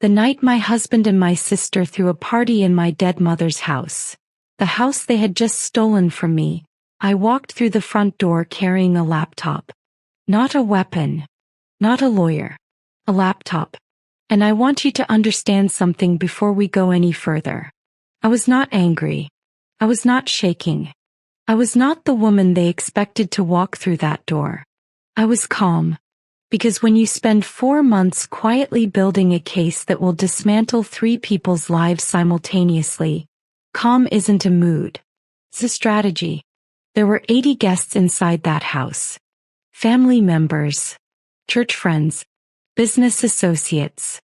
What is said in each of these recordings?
The night my husband and my sister threw a party in my dead mother's house. The house they had just stolen from me. I walked through the front door carrying a laptop. Not a weapon. Not a lawyer. A laptop. And I want you to understand something before we go any further. I was not angry. I was not shaking. I was not the woman they expected to walk through that door. I was calm. Because when you spend 4 months quietly building a case that will dismantle 3 people's lives simultaneously, calm isn't a mood. It's a strategy. There were 80 guests inside that house. Family members, church friends, business associates,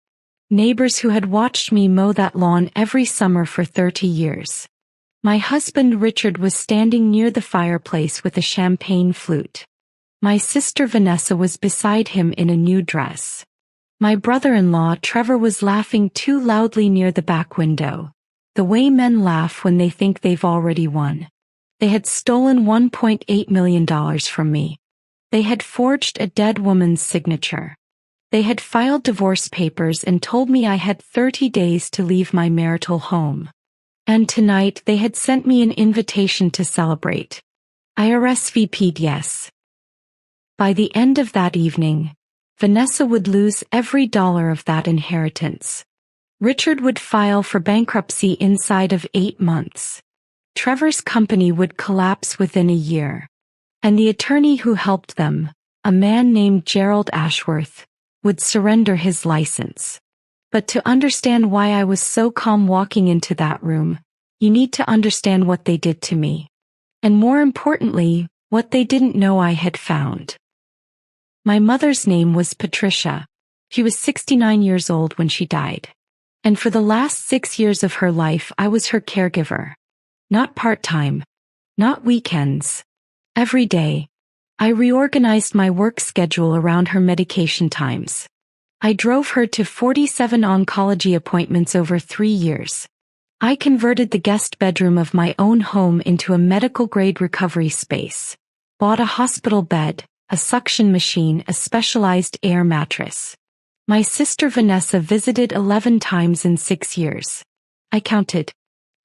neighbors who had watched me mow that lawn every summer for 30 years. My husband Richard was standing near the fireplace with a champagne flute. My sister Vanessa was beside him in a new dress. My brother-in-law Trevor was laughing too loudly near the back window. The way men laugh when they think they've already won. They had stolen $1.8 million from me. They had forged a dead woman's signature. They had filed divorce papers and told me I had 30 days to leave my marital home. And tonight they had sent me an invitation to celebrate. I RSVP'd yes. By the end of that evening, Vanessa would lose every dollar of that inheritance. Richard would file for bankruptcy inside of 8 months. Trevor's company would collapse within a year. And the attorney who helped them, a man named Gerald Ashworth, would surrender his license. But to understand why I was so calm walking into that room, you need to understand what they did to me. And more importantly, what they didn't know I had found. My mother's name was Patricia. She was 69 years old when she died. And for the last 6 years of her life I was her caregiver. Not part-time. Not weekends. Every day. I reorganized my work schedule around her medication times. I drove her to 47 oncology appointments over 3 years. I converted the guest bedroom of my own home into a medical-grade recovery space. Bought a hospital bed, a suction machine, a specialized air mattress. My sister Vanessa visited 11 times in 6 years. I counted.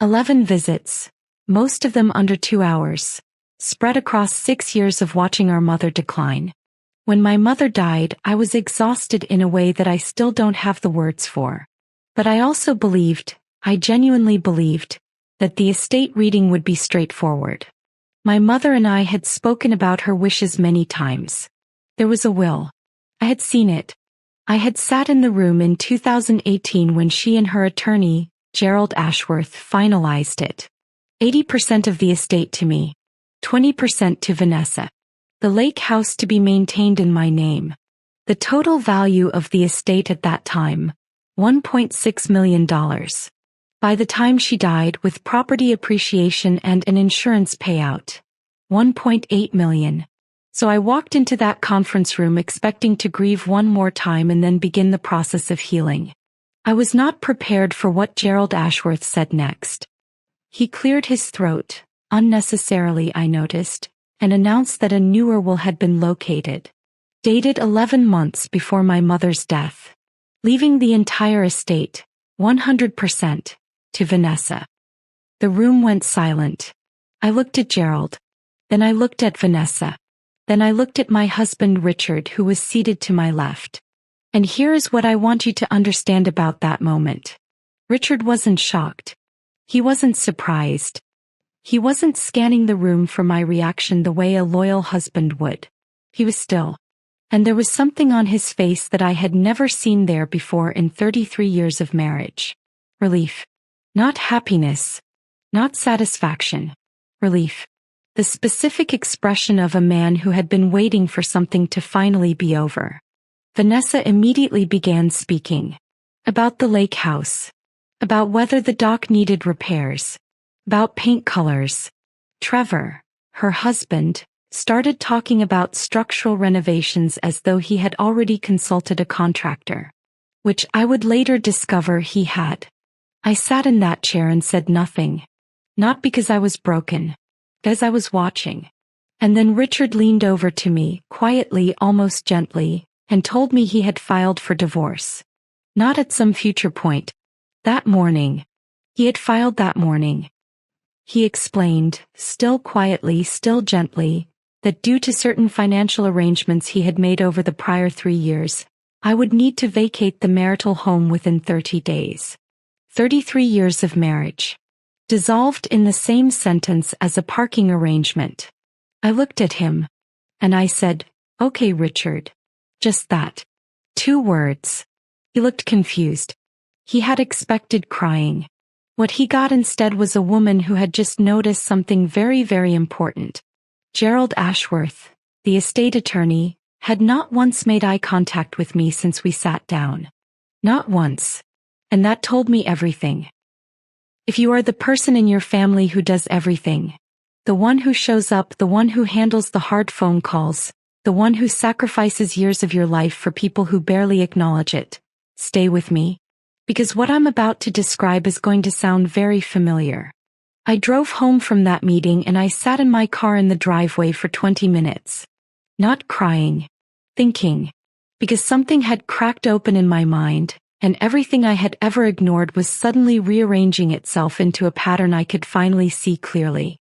11 visits, most of them under 2 hours, spread across 6 years of watching our mother decline. When my mother died, I was exhausted in a way that I still don't have the words for. But I also believed, I genuinely believed, that the estate reading would be straightforward. My mother and I had spoken about her wishes many times. There was a will. I had seen it. I had sat in the room in 2018 when she and her attorney, Gerald Ashworth, finalized it. 80% of the estate to me. 20% to Vanessa. The lake house to be maintained in my name. The total value of the estate at that time, $1.6 million. By the time she died, with property appreciation and an insurance payout, $1.8 million. So I walked into that conference room expecting to grieve one more time and then begin the process of healing. I was not prepared for what Gerald Ashworth said next. He cleared his throat, unnecessarily I noticed, and announced that a newer will had been located, dated 11 months before my mother's death, leaving the entire estate, 100%, to Vanessa. The room went silent. I looked at Gerald. Then I looked at Vanessa. Then I looked at my husband Richard, who was seated to my left. And here is what I want you to understand about that moment. Richard wasn't shocked. He wasn't surprised. He wasn't scanning the room for my reaction the way a loyal husband would. He was still. And there was something on his face that I had never seen there before in 33 years of marriage. Relief. Not happiness. Not satisfaction. Relief. The specific expression of a man who had been waiting for something to finally be over. Vanessa immediately began speaking. About the lake house. About whether the dock needed repairs. About paint colors. Trevor, her husband, started talking about structural renovations as though he had already consulted a contractor. Which I would later discover he had. I sat in that chair and said nothing. Not because I was broken. Because I was watching. And then Richard leaned over to me, quietly, almost gently, and told me he had filed for divorce. Not at some future point. That morning. He had filed that morning. He explained, still quietly, still gently, that due to certain financial arrangements he had made over the prior 3 years, I would need to vacate the marital home within 30 days. 33 years of marriage. Dissolved in the same sentence as a parking arrangement. I looked at him. And I said, "Okay, Richard." Just that. 2 words. He looked confused. He had expected crying. What he got instead was a woman who had just noticed something very, very important. Gerald Ashworth, the estate attorney, had not once made eye contact with me since we sat down. Not once. And that told me everything. If you are the person in your family who does everything, the one who shows up, the one who handles the hard phone calls, the one who sacrifices years of your life for people who barely acknowledge it, stay with me. Because what I'm about to describe is going to sound very familiar. I drove home from that meeting and I sat in my car in the driveway for 20 minutes. Not crying. Thinking. Because something had cracked open in my mind, and everything I had ever ignored was suddenly rearranging itself into a pattern I could finally see clearly.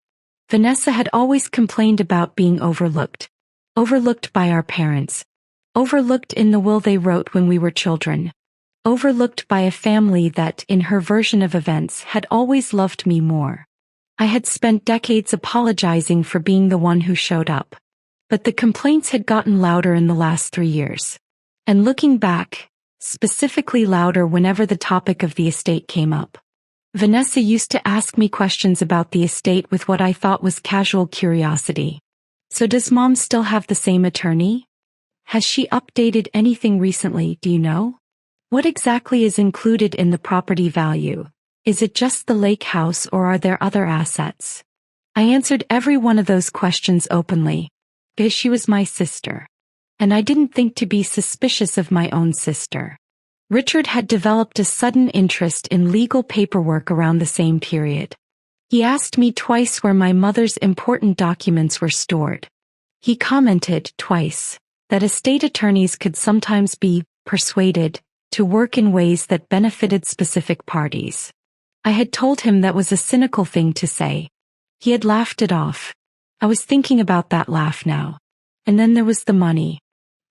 Vanessa had always complained about being overlooked. Overlooked by our parents. Overlooked in the will they wrote when we were children. Overlooked by a family that, in her version of events, had always loved me more. I had spent decades apologizing for being the one who showed up. But the complaints had gotten louder in the last 3 years. And looking back, specifically louder whenever the topic of the estate came up. Vanessa used to ask me questions about the estate with what I thought was casual curiosity. "So does Mom still have the same attorney? Has she updated anything recently, do you know? What exactly is included in the property value? Is it just the lake house or are there other assets?" I answered every one of those questions openly, because she was my sister. And I didn't think to be suspicious of my own sister. Richard had developed a sudden interest in legal paperwork around the same period. He asked me twice where my mother's important documents were stored. He commented twice that estate attorneys could sometimes be persuaded to work in ways that benefited specific parties. I had told him that was a cynical thing to say. He had laughed it off. I was thinking about that laugh now. And then there was the money.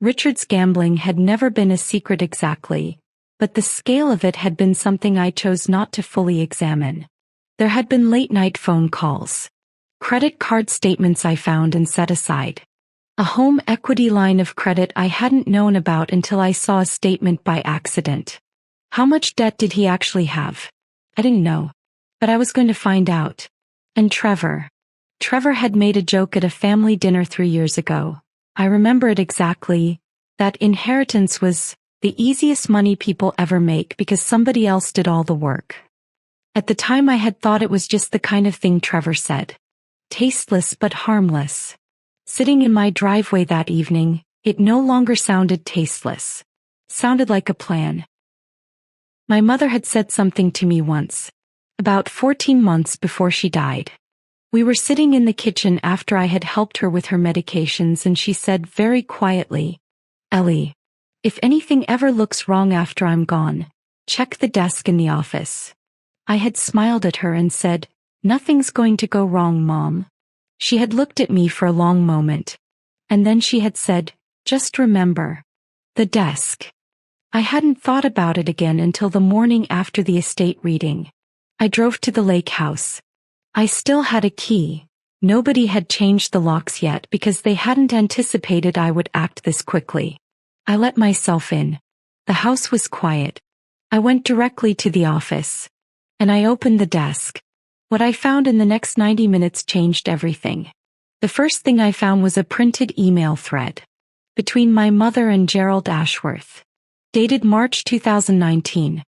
Richard's gambling had never been a secret exactly, but the scale of it had been something I chose not to fully examine. There had been late-night phone calls. Credit card statements I found and set aside. A home equity line of credit I hadn't known about until I saw a statement by accident. How much debt did he actually have? I didn't know. But I was going to find out. And Trevor. Trevor had made a joke at a family dinner 3 years ago. I remember it exactly. That inheritance was the easiest money people ever make because somebody else did all the work. At the time I had thought it was just the kind of thing Trevor said. Tasteless but harmless. Sitting in my driveway that evening, it no longer sounded tasteless. Sounded like a plan. My mother had said something to me once. About 14 months before she died. We were sitting in the kitchen after I had helped her with her medications and she said very quietly, "Ellie, if anything ever looks wrong after I'm gone, check the desk in the office." I had smiled at her and said, "Nothing's going to go wrong, Mom." She had looked at me for a long moment. And then she had said, "Just remember. The desk." I hadn't thought about it again until the morning after the estate reading. I drove to the lake house. I still had a key. Nobody had changed the locks yet because they hadn't anticipated I would act this quickly. I let myself in. The house was quiet. I went directly to the office. And I opened the desk. What I found in the next 90 minutes changed everything. The first thing I found was a printed email thread between my mother and Gerald Ashworth. Dated March 2019.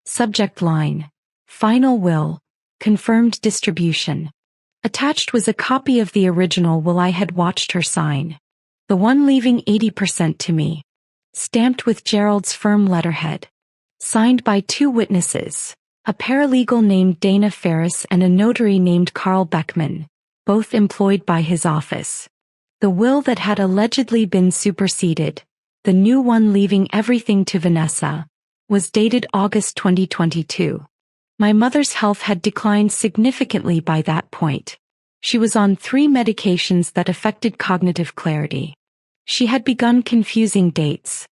Subject line: Final will. Confirmed distribution. Attached was a copy of the original will I had watched her sign. The one leaving 80% to me. Stamped with Gerald's firm letterhead. Signed by 2 witnesses. A paralegal named Dana Ferris and a notary named Carl Beckman, both employed by his office. The will that had allegedly been superseded, the new one leaving everything to Vanessa, was dated August 2022. My mother's health had declined significantly by that point. She was on 3 medications that affected cognitive clarity. She had begun confusing dates.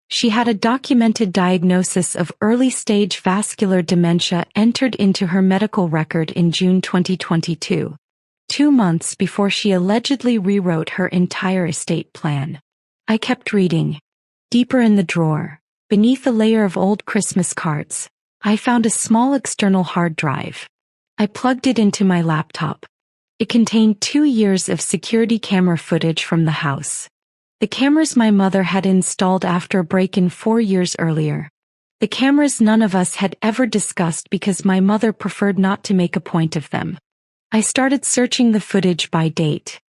She had a documented diagnosis of early-stage vascular dementia entered into her medical record in June 2022, 2 months before she allegedly rewrote her entire estate plan. I kept reading. Deeper in the drawer, beneath a layer of old Christmas cards, I found a small external hard drive. I plugged it into my laptop. It contained 2 years of security camera footage from the house. The cameras my mother had installed after a break-in 4 years earlier. The cameras none of us had ever discussed because my mother preferred not to make a point of them. I started searching the footage by date.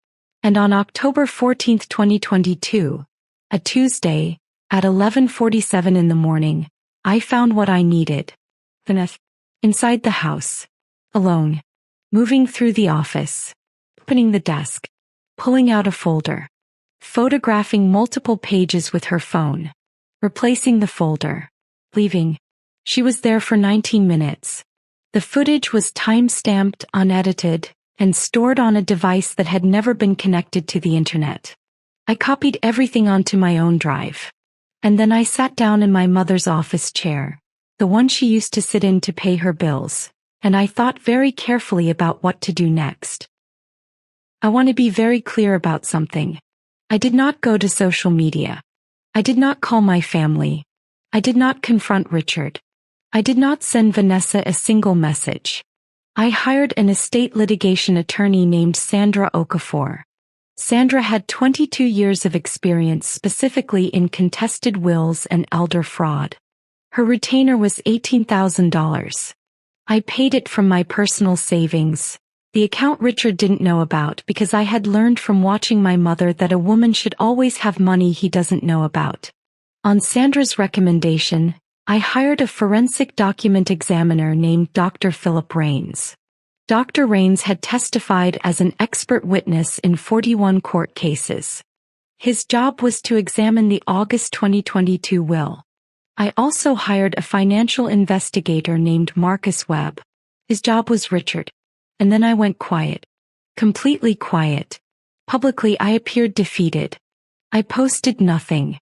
And on October 14, 2022, a Tuesday, at 11:47 in the morning, I found what I needed. Vanessa. Inside the house. Alone. Moving through the office. Opening the desk. Pulling out a folder. Photographing multiple pages with her phone. Replacing the folder. Leaving. She was there for 19 minutes. The footage was time-stamped, unedited, and stored on a device that had never been connected to the internet. I copied everything onto my own drive. And then I sat down in my mother's office chair, the one she used to sit in to pay her bills, and I thought very carefully about what to do next. I want to be very clear about something. I did not go to social media. I did not call my family. I did not confront Richard. I did not send Vanessa a single message. I hired an estate litigation attorney named Sandra Okafor. Sandra had 22 years of experience specifically in contested wills and elder fraud. Her retainer was $18,000. I paid it from my personal savings, the account Richard didn't know about because I had learned from watching my mother that a woman should always have money he doesn't know about. On Sandra's recommendation, I hired a forensic document examiner named Dr. Philip Rains. Dr. Rains had testified as an expert witness in 41 court cases. His job was to examine the August 2022 will. I also hired a financial investigator named Marcus Webb. His job was Richard. And then I went quiet. Completely quiet. Publicly I appeared defeated. I posted nothing.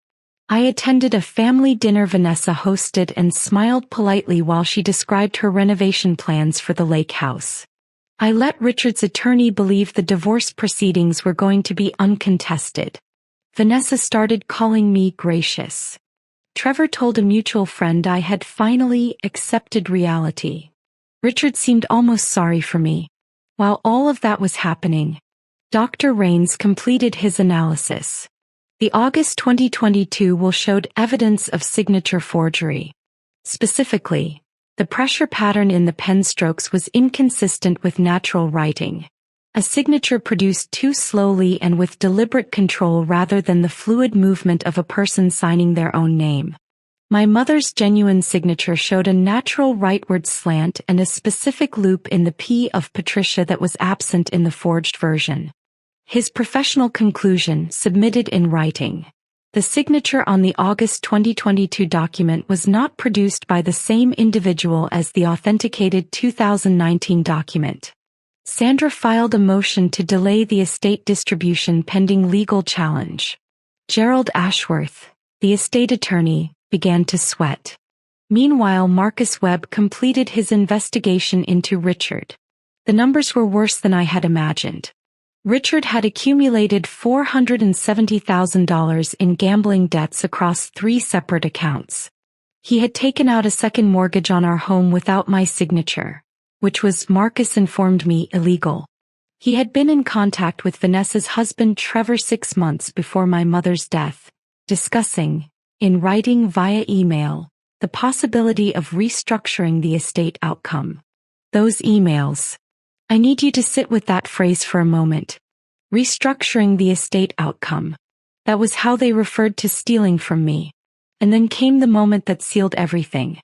I attended a family dinner Vanessa hosted and smiled politely while she described her renovation plans for the lake house. I let Richard's attorney believe the divorce proceedings were going to be uncontested. Vanessa started calling me gracious. Trevor told a mutual friend I had finally accepted reality. Richard seemed almost sorry for me. While all of that was happening, Dr. Rains completed his analysis. The August 2022 will showed evidence of signature forgery. Specifically, the pressure pattern in the pen strokes was inconsistent with natural writing. A signature produced too slowly and with deliberate control rather than the fluid movement of a person signing their own name. My mother's genuine signature showed a natural rightward slant and a specific loop in the P of Patricia that was absent in the forged version. His professional conclusion, submitted in writing. The signature on the August 2022 document was not produced by the same individual as the authenticated 2019 document. Sandra filed a motion to delay the estate distribution pending legal challenge. Gerald Ashworth, the estate attorney, began to sweat. Meanwhile, Marcus Webb completed his investigation into Richard. The numbers were worse than I had imagined. Richard had accumulated $470,000 in gambling debts across 3 separate accounts. He had taken out a second mortgage on our home without my signature, which was, Marcus informed me, illegal. He had been in contact with Vanessa's husband Trevor 6 months before my mother's death, discussing, in writing via email, the possibility of restructuring the estate outcome. Those emails. I need you to sit with that phrase for a moment. Restructuring the estate outcome. That was how they referred to stealing from me. And then came the moment that sealed everything.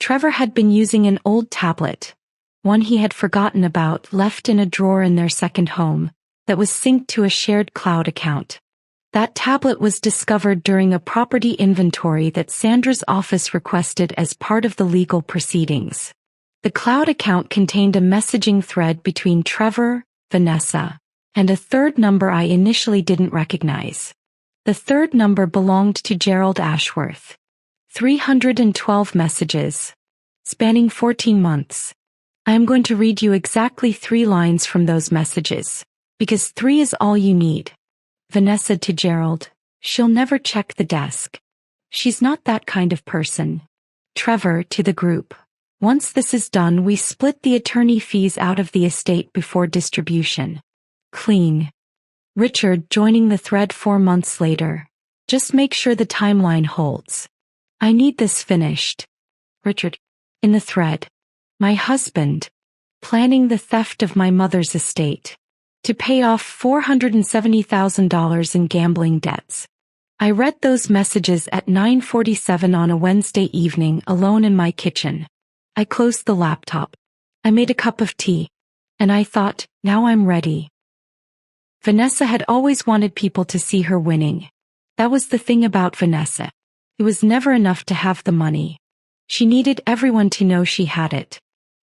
Trevor had been using an old tablet, one he had forgotten about, left in a drawer in their second home, that was synced to a shared cloud account. That tablet was discovered during a property inventory that Sandra's office requested as part of the legal proceedings. The cloud account contained a messaging thread between Trevor, Vanessa, and a third number I initially didn't recognize. The third number belonged to Gerald Ashworth. 312 messages, spanning 14 months. I am going to read you exactly 3 lines from those messages, because 3 is all you need. Vanessa to Gerald, she'll never check the desk. She's not that kind of person. Trevor to the group. Once this is done, we split the attorney fees out of the estate before distribution. Clean. Richard joining the thread 4 months later. Just make sure the timeline holds. I need this finished. Richard. In the thread. My husband. Planning the theft of my mother's estate. To pay off $470,000 in gambling debts. I read those messages at 9:47 on a Wednesday evening alone in my kitchen. I closed the laptop. I made a cup of tea. And I thought, now I'm ready. Vanessa had always wanted people to see her winning. That was the thing about Vanessa. It was never enough to have the money. She needed everyone to know she had it.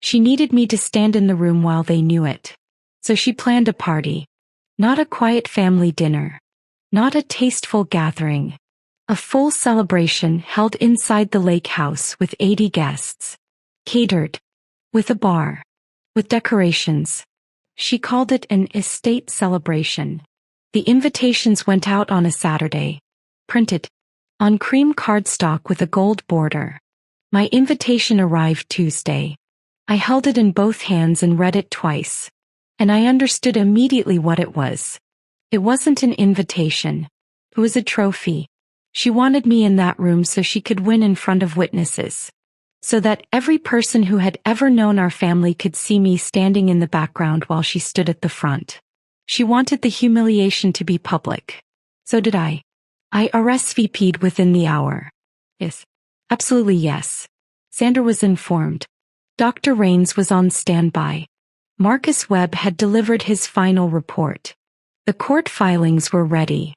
She needed me to stand in the room while they knew it. So she planned a party. Not a quiet family dinner. Not a tasteful gathering. A full celebration held inside the lake house with 80 guests. Catered. With a bar. With decorations. She called it an estate celebration. The invitations went out on a Saturday. Printed. On cream cardstock with a gold border. My invitation arrived Tuesday. I held it in both hands and read it twice. And I understood immediately what it was. It wasn't an invitation. It was a trophy. She wanted me in that room so she could win in front of witnesses. So that every person who had ever known our family could see me standing in the background while she stood at the front. She wanted the humiliation to be public. So did I. I RSVP'd within the hour. Yes. Absolutely yes. Sandra was informed. Dr. Raines was on standby. Marcus Webb had delivered his final report. The court filings were ready.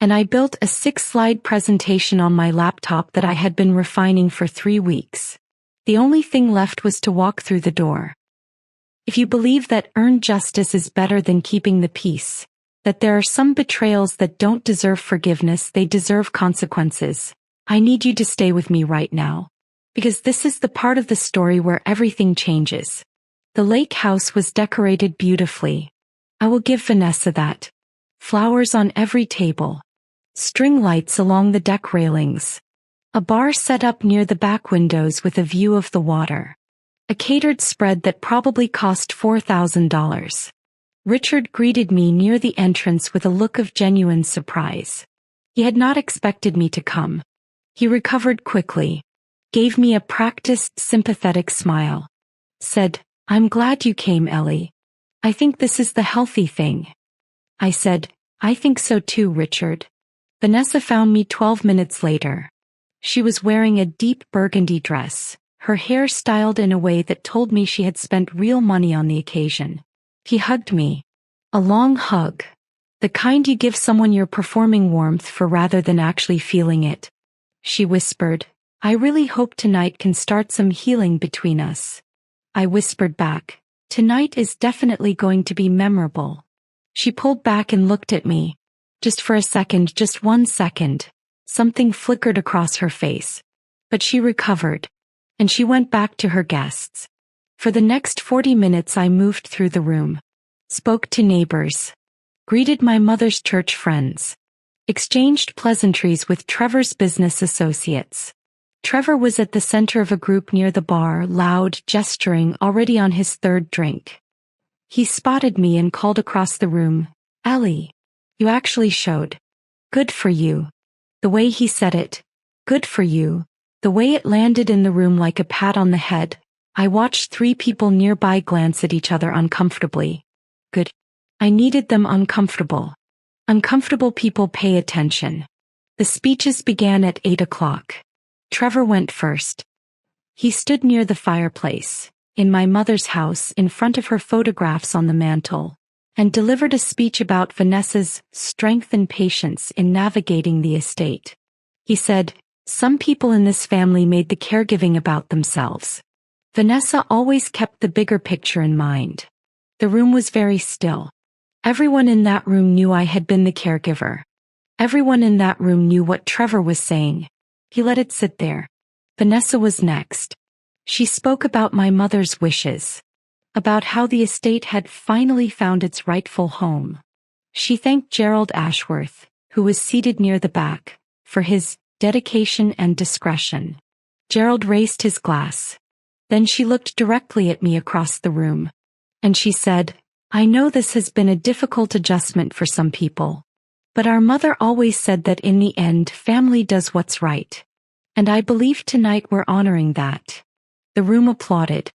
And I built a 6-slide presentation on my laptop that I had been refining for 3 weeks. The only thing left was to walk through the door. If you believe that earned justice is better than keeping the peace, that there are some betrayals that don't deserve forgiveness, they deserve consequences, I need you to stay with me right now. Because this is the part of the story where everything changes. The lake house was decorated beautifully. I will give Vanessa that. Flowers on every table. String lights along the deck railings. A bar set up near the back windows with a view of the water. A catered spread that probably cost $4,000. Richard greeted me near the entrance with a look of genuine surprise. He had not expected me to come. He recovered quickly. Gave me a practiced, sympathetic smile. Said, I'm glad you came, Ellie. I think this is the healthy thing. I said, I think so too, Richard. Vanessa found me 12 minutes later. She was wearing a deep burgundy dress, her hair styled in a way that told me she had spent real money on the occasion. He hugged me. A long hug. The kind you give someone you're performing warmth for rather than actually feeling it. She whispered, I really hope tonight can start some healing between us. I whispered back, tonight is definitely going to be memorable. She pulled back and looked at me. Just for a second, just 1 second. Something flickered across her face. But she recovered. And she went back to her guests. For the next 40 minutes I moved through the room. Spoke to neighbors. Greeted my mother's church friends. Exchanged pleasantries with Trevor's business associates. Trevor was at the center of a group near the bar, loud, gesturing, already on his 3rd drink. He spotted me and called across the room, Ellie, you actually showed. Good for you. The way he said it, good for you, the way it landed in the room like a pat on the head, I watched 3 people nearby glance at each other uncomfortably. Good. I needed them uncomfortable. Uncomfortable people pay attention. The speeches began at 8 o'clock. Trevor went first. He stood near the fireplace, in my mother's house, in front of her photographs on the mantel. and delivered a speech about Vanessa's strength and patience in navigating the estate. He said, "Some people in this family made the caregiving about themselves. Vanessa always kept the bigger picture in mind." The room was very still. Everyone in that room knew I had been the caregiver. Everyone in that room knew what Trevor was saying. He let it sit there. Vanessa was next. She spoke about my mother's wishes, about how the estate had finally found its rightful home. She thanked Gerald Ashworth, who was seated near the back, for his dedication and discretion. Gerald raised his glass. Then she looked directly at me across the room. And she said, "I know this has been a difficult adjustment for some people. But our mother always said that in the end family does what's right. And I believe tonight we're honoring that." The room applauded.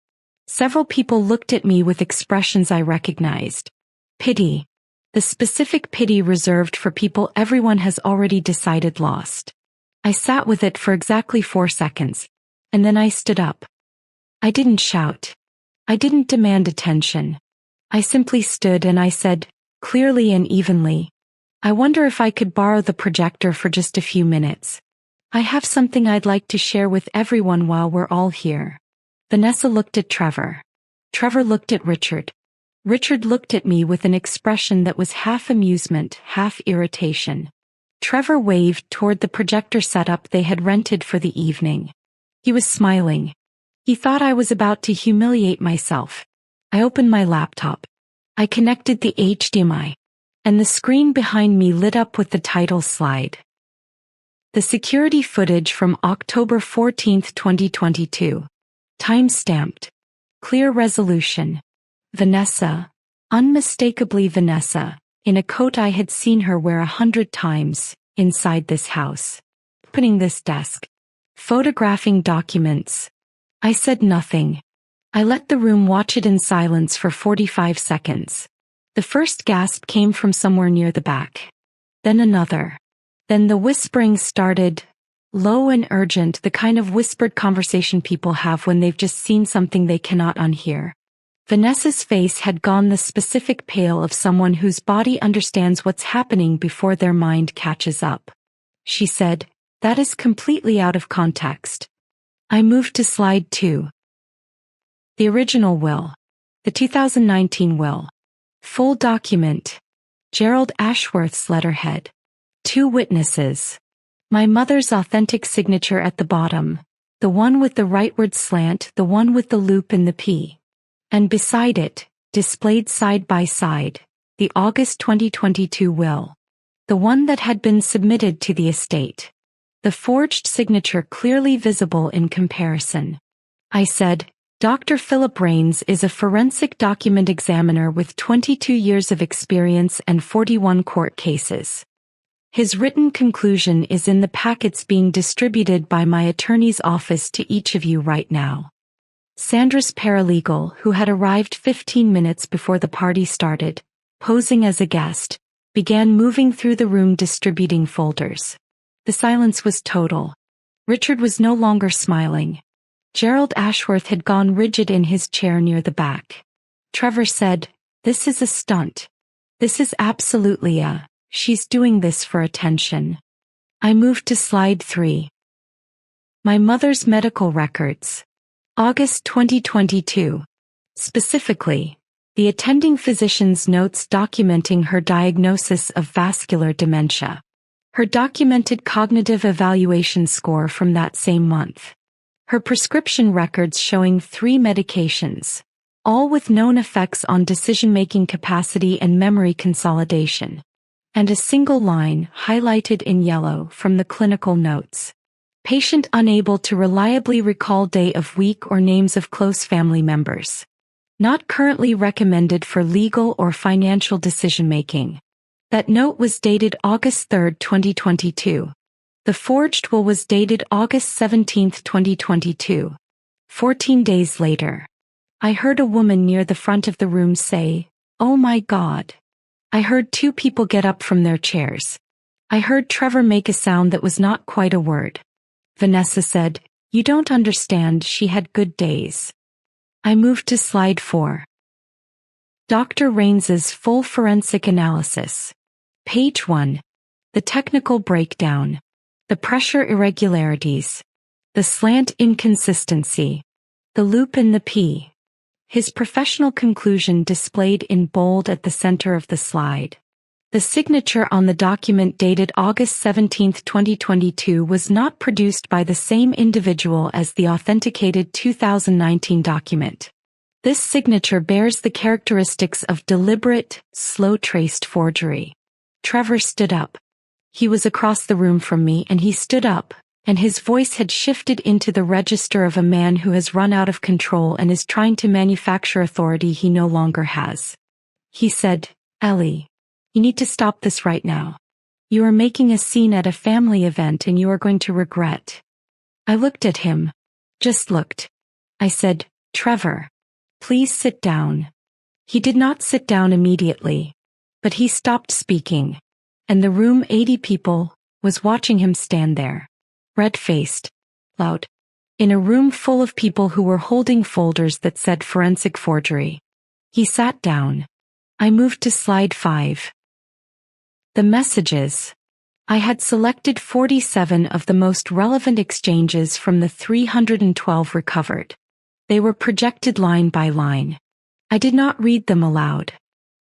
Several people looked at me with expressions I recognized. Pity. The specific pity reserved for people everyone has already decided lost. I sat with it for exactly 4 seconds. And then I stood up. I didn't shout. I didn't demand attention. I simply stood and I said, clearly and evenly, "I wonder if I could borrow the projector for just a few minutes. I have something I'd like to share with everyone while we're all here." Vanessa looked at Trevor. Trevor looked at Richard. Richard looked at me with an expression that was half amusement, half irritation. Trevor waved toward the projector setup they had rented for the evening. He was smiling. He thought I was about to humiliate myself. I opened my laptop. I connected the HDMI. And the screen behind me lit up with the title slide. The security footage from October 14, 2022. Time-stamped. Clear resolution. Vanessa. Unmistakably Vanessa, in a coat I had seen her wear 100 times, inside this house. Opening this desk. Photographing documents. I said nothing. I let the room watch it in silence for 45 seconds. The first gasp came from somewhere near the back. Then another. Then the whispering started, low and urgent, the kind of whispered conversation people have when they've just seen something they cannot unhear. Vanessa's face had gone the specific pale of someone whose body understands what's happening before their mind catches up. She said, "That is completely out of context." I moved to slide 2. The original will. The 2019 will. Full document. Gerald Ashworth's letterhead. 2 witnesses. My mother's authentic signature at the bottom. The one with the rightward slant, the one with the loop in the P. And beside it, displayed side by side, the August 2022 will. The one that had been submitted to the estate. The forged signature clearly visible in comparison. I said, "Dr. Philip Rains is a forensic document examiner with 22 years of experience and 41 court cases. His written conclusion is in the packets being distributed by my attorney's office to each of you right now." Sandra's paralegal, who had arrived 15 minutes before the party started, posing as a guest, began moving through the room distributing folders. The silence was total. Richard was no longer smiling. Gerald Ashworth had gone rigid in his chair near the back. Trevor said, "This is a stunt. This is absolutely she's doing this for attention." I moved to slide 3. My mother's medical records. August 2022. Specifically, the attending physician's notes documenting her diagnosis of vascular dementia. Her documented cognitive evaluation score from that same month. Her prescription records showing 3 medications, all with known effects on decision-making capacity and memory consolidation. And a single line, highlighted in yellow, from the clinical notes. Patient unable to reliably recall day of week or names of close family members. Not currently recommended for legal or financial decision-making. That note was dated August 3, 2022. The forged will was dated August 17, 2022. 14 days later. I heard a woman near the front of the room say, "Oh my God." I heard 2 people get up from their chairs. I heard Trevor make a sound that was not quite a word. Vanessa said, "You don't understand, she had good days." I moved to slide 4. Dr. Raines's full forensic analysis. Page 1. The technical breakdown. The pressure irregularities. The slant inconsistency. The loop in the P. His professional conclusion displayed in bold at the center of the slide. The signature on the document dated August 17, 2022 was not produced by the same individual as the authenticated 2019 document. This signature bears the characteristics of deliberate, slow-traced forgery. Trevor stood up. He was across the room from me and he stood up, and his voice had shifted into the register of a man who has run out of control and is trying to manufacture authority he no longer has. He said, "Ellie, you need to stop this right now. You are making a scene at a family event and you are going to regret." I looked at him. Just looked. I said, "Trevor, please sit down." He did not sit down immediately, but he stopped speaking, and the room, 80 people, was watching him stand there, red-faced, loud, in a room full of people who were holding folders that said forensic forgery. He sat down. I moved to slide 5. The messages. I had selected 47 of the most relevant exchanges from the 312 recovered. They were projected line by line. I did not read them aloud.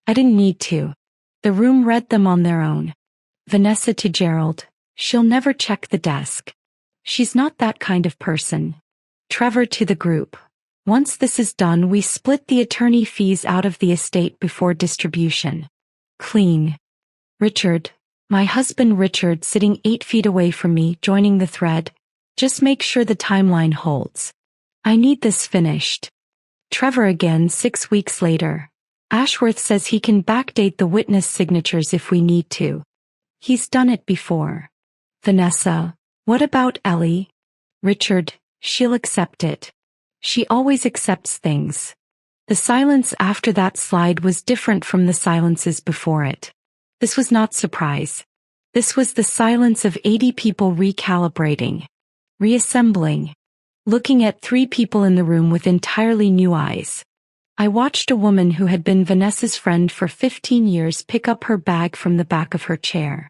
I didn't need to. The room read them on their own. Vanessa to Gerald, "She'll never check the desk. She's not that kind of person." Trevor to the group, "Once this is done, we split the attorney fees out of the estate before distribution. Clean." Richard, my husband Richard, sitting 8 feet away from me, joining the thread, "Just make sure the timeline holds. I need this finished." Trevor again 6 weeks later. "Ashworth says he can backdate the witness signatures if we need to. He's done it before." Vanessa, "What about Ellie?" Richard, "She'll accept it. She always accepts things." The silence after that slide was different from the silences before it. This was not surprise. This was the silence of 80 people recalibrating, reassembling, looking at 3 people in the room with entirely new eyes. I watched a woman who had been Vanessa's friend for 15 years pick up her bag from the back of her chair.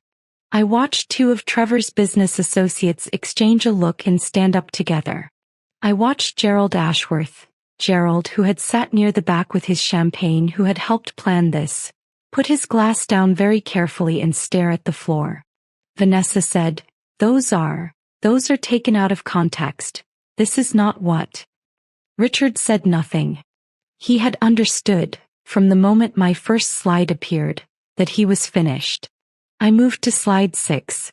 I watched 2 of Trevor's business associates exchange a look and stand up together. I watched Gerald Ashworth, Gerald, who had sat near the back with his champagne, who had helped plan this, put his glass down very carefully and stare at the floor. Vanessa said, Those are taken out of context. This is not what." Richard said nothing. He had understood, from the moment my first slide appeared, that he was finished. I moved to slide 6.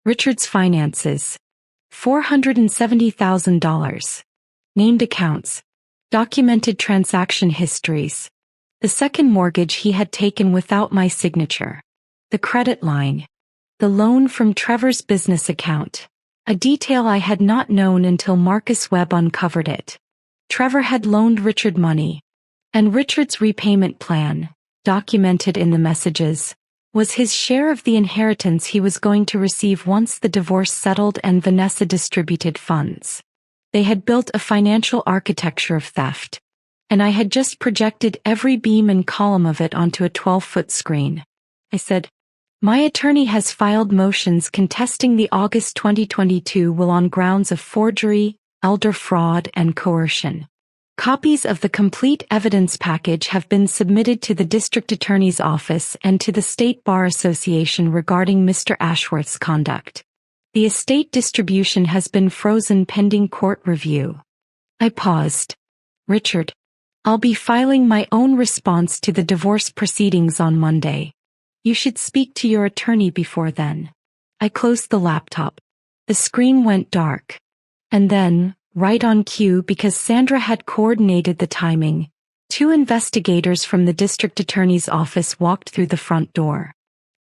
Richard's finances. $470,000. Named accounts. Documented transaction histories. The second mortgage he had taken without my signature. The credit line. The loan from Trevor's business account. A detail I had not known until Marcus Webb uncovered it. Trevor had loaned Richard money. And Richard's repayment plan, documented in the messages, was his share of the inheritance he was going to receive once the divorce settled and Vanessa distributed funds. They had built a financial architecture of theft. And I had just projected every beam and column of it onto a 12-foot screen. I said, "My attorney has filed motions contesting the August 2022 will on grounds of forgery, elder fraud, and coercion. Copies of the complete evidence package have been submitted to the District Attorney's Office and to the State Bar Association regarding Mr. Ashworth's conduct. The estate distribution has been frozen pending court review." I paused. "Richard, I'll be filing my own response to the divorce proceedings on Monday. You should speak to your attorney before then." I closed the laptop. The screen went dark. And then, right on cue because Sandra had coordinated the timing, 2 investigators from the district attorney's office walked through the front door.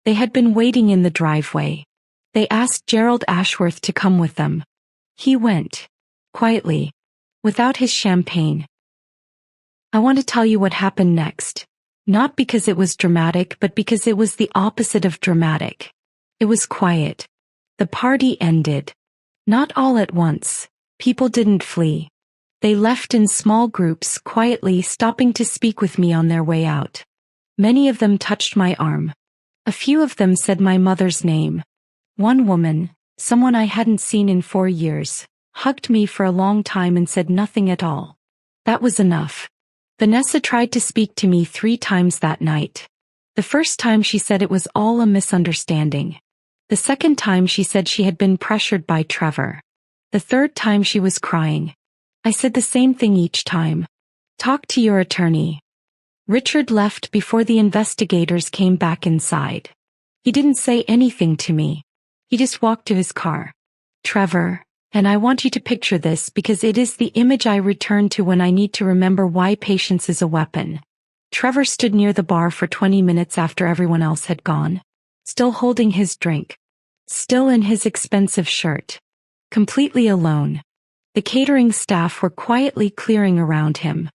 They had been waiting in the driveway. They asked Gerald Ashworth to come with them. He went. Quietly. Without his champagne. I want to tell you what happened next. Not because it was dramatic, but because it was the opposite of dramatic. It was quiet. The party ended. Not all at once. People didn't flee. They left in small groups, quietly stopping to speak with me on their way out. Many of them touched my arm. A few of them said my mother's name. One woman, someone I hadn't seen in 4 years, hugged me for a long time and said nothing at all. That was enough. Vanessa tried to speak to me 3 times that night. The first time she said it was all a misunderstanding. The second time she said she had been pressured by Trevor. The third time she was crying. I said the same thing each time. Talk to your attorney. Richard left before the investigators came back inside. He didn't say anything to me. He just walked to his car. Trevor, and I want you to picture this because it is the image I return to when I need to remember why patience is a weapon. Trevor stood near the bar for 20 minutes after everyone else had gone, still holding his drink, still in his expensive shirt, completely alone. The catering staff were quietly clearing around him.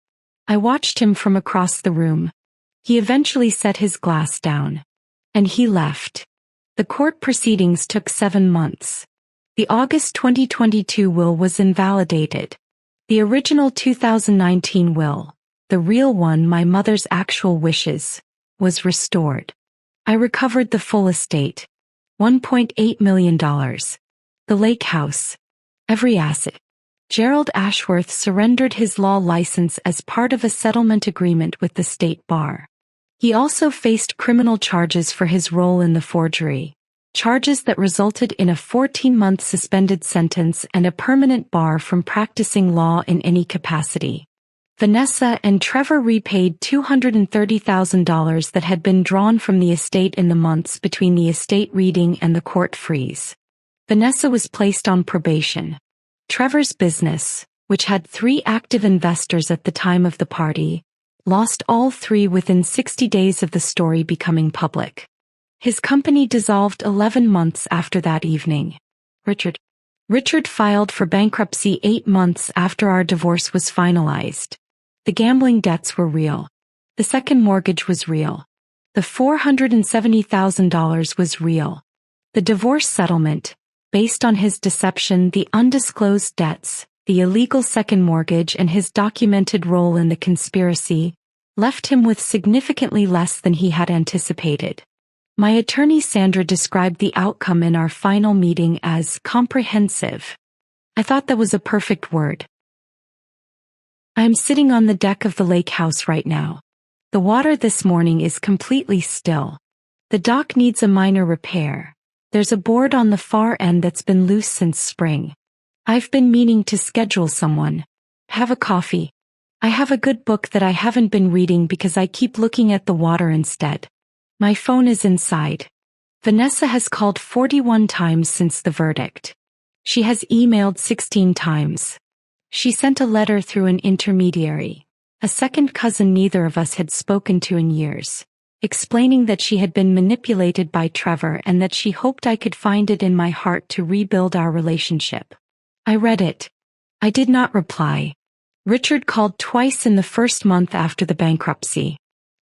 I watched him from across the room. He eventually set his glass down. And he left. The court proceedings took 7 months. The August 2022 will was invalidated. The original 2019 will, the real one, my mother's actual wishes, was restored. I recovered the full estate. $1.8 million. The lake house. Every asset. Gerald Ashworth surrendered his law license as part of a settlement agreement with the state bar. He also faced criminal charges for his role in the forgery, charges that resulted in a 14-month suspended sentence and a permanent bar from practicing law in any capacity. Vanessa and Trevor repaid $230,000 that had been drawn from the estate in the months between the estate reading and the court freeze. Vanessa was placed on probation. Trevor's business, which had 3 active investors at the time of the party, lost all 3 within 60 days of the story becoming public. His company dissolved 11 months after that evening. Richard filed for bankruptcy 8 months after our divorce was finalized. The gambling debts were real. The second mortgage was real. The $470,000 was real. The divorce settlement, based on his deception, the undisclosed debts, the illegal second mortgage, and his documented role in the conspiracy, left him with significantly less than he had anticipated. My attorney Sandra described the outcome in our final meeting as comprehensive. I thought that was a perfect word. I am sitting on the deck of the lake house right now. The water this morning is completely still. The dock needs a minor repair. There's a board on the far end that's been loose since spring. I've been meaning to schedule someone. Have a coffee. I have a good book that I haven't been reading because I keep looking at the water instead. My phone is inside. Vanessa has called 41 times since the verdict. She has emailed 16 times. She sent a letter through an intermediary, a second cousin neither of us had spoken to in years, explaining that she had been manipulated by Trevor and that she hoped I could find it in my heart to rebuild our relationship. I read it. I did not reply. Richard called twice in the first month after the bankruptcy.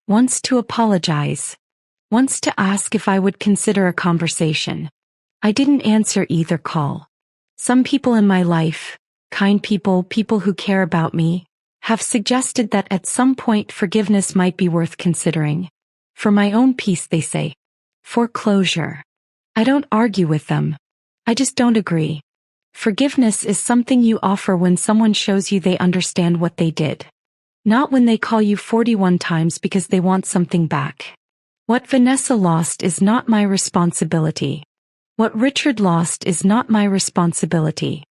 Once to apologize. Once to ask if I would consider a conversation. I didn't answer either call. Some people in my life, kind people, people who care about me, have suggested that at some point forgiveness might be worth considering. For my own peace, they say. Foreclosure. I don't argue with them. I just don't agree. Forgiveness is something you offer when someone shows you they understand what they did. Not when they call you 41 times because they want something back. What Vanessa lost is not my responsibility. What Richard lost is not my responsibility.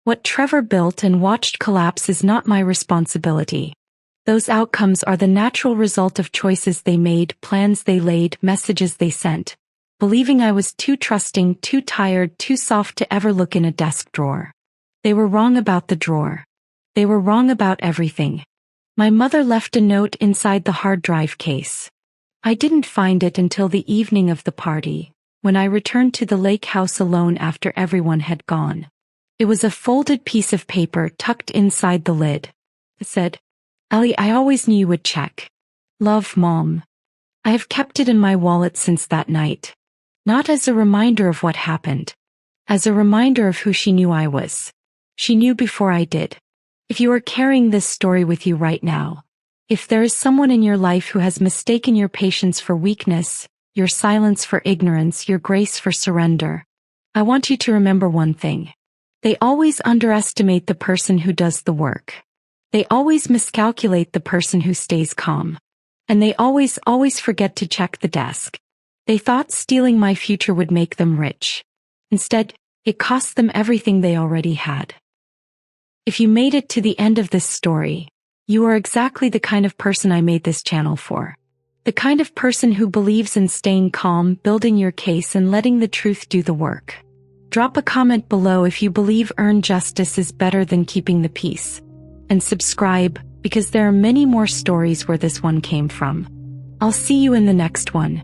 What Trevor built and watched collapse is not my responsibility. Those outcomes are the natural result of choices they made, plans they laid, messages they sent. Believing I was too trusting, too tired, too soft to ever look in a desk drawer. They were wrong about the drawer. They were wrong about everything. My mother left a note inside the hard drive case. I didn't find it until the evening of the party, when I returned to the lake house alone after everyone had gone. It was a folded piece of paper tucked inside the lid. It said, "Ellie, I always knew you would check. Love, Mom." I have kept it in my wallet since that night. Not as a reminder of what happened. As a reminder of who she knew I was. She knew before I did. If you are carrying this story with you right now, if there is someone in your life who has mistaken your patience for weakness, your silence for ignorance, your grace for surrender, I want you to remember one thing. They always underestimate the person who does the work. They always miscalculate the person who stays calm. And they always forget to check the desk. They thought stealing my future would make them rich. Instead, it cost them everything they already had. If you made it to the end of this story, you are exactly the kind of person I made this channel for. The kind of person who believes in staying calm, building your case, and letting the truth do the work. Drop a comment below if you believe earned justice is better than keeping the peace. And subscribe, because there are many more stories where this one came from. I'll see you in the next one.